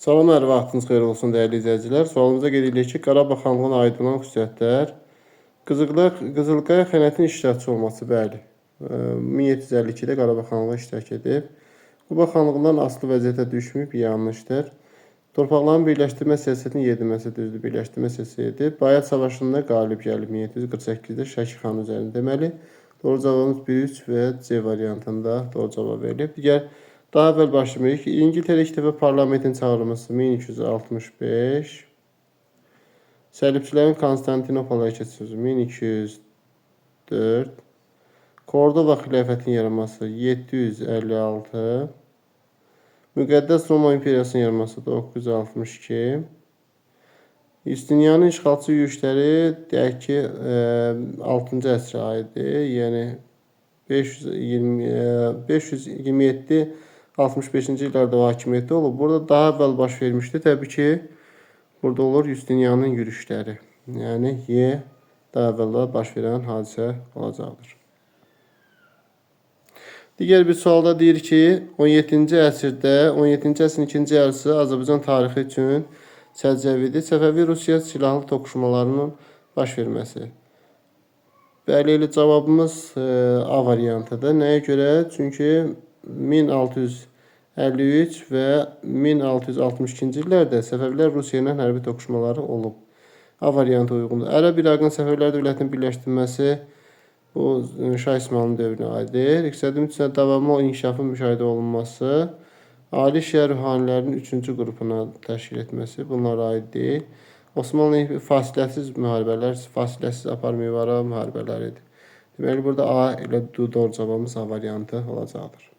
Salam, hər vaxtınız xeyir olsun dəyərli izləyicilər. Sualımıza qeyd edirik ki, Qarabağ xanlığına aid olan xüsusiyyətlər. Qızılqaya xəyanətin iştirakçı olması, bəli. 1752-də Qarabağ xanlığı iştirak edib. Quba xanlığından asılı vəziyyətə düşməyib, yanlışdır. Torpaqların birləşdirmə siyasətini yedirməsi düzdür, birləşdirmə siyasəti edib. Bayat savaşında qalib gəlib 1748-də Şəki xan üzərində deməli. Doğru cavabımız 1, 3 və C variantında doğru cavab verilib. Digər daha əvvəl başlamayıq ki, İngiltərə ilk dəfə parlamentin çağırılması 1265. Səlibçilərin Konstantinopolaya keçirilməsi 1204. Kordova xilafətinin yaranması 756. Müqəddəs Roma İmperiyasının yaranması 962. Justinianın işğalçı yürüşləri deyək ki, 6-cı əsrə aiddir. Yəni 527-65-ci illərdə o hakimiyyətdə olub. Burada daha əvvəl baş vermişdi. Təbii ki, burada olur Justinianın yürüşləri. Yəni Y daha əvvəldə baş verən hadisə olacaqdır. Digər bir sualda deyir ki, 17-ci əsrin ikinci yarısı Azərbaycan tarixi üçün səciyyəvidir. Səfəvi-Rusiya silahlı toqquşmalarının baş verməsi. Bəli, elə cavabımız A variantıdır. Nəyə görə? Çünki 1653 və 1662-ci illərdə Səfəvilər Rusiya ilə hərbi toqquşmaları olub. A variantı uyğundur. Ərəb-İraqın Səfəvilər dövlətinin birləşdirilməsi bu Şah İsmayılın dövrünə aiddir. İqtisadi müddətində davamlı inkişafın müşahidə olunması, ali şiə ruhanilərinin 3-cü qrupuna təşkil etməsi bunlara aid deyil. Osmanlı fasiləsiz müharibələr, fasiləsiz aparmayıvara müharibələr idi. Deməli, burada A ilə doğru cavabımız A variantı olacaqdır.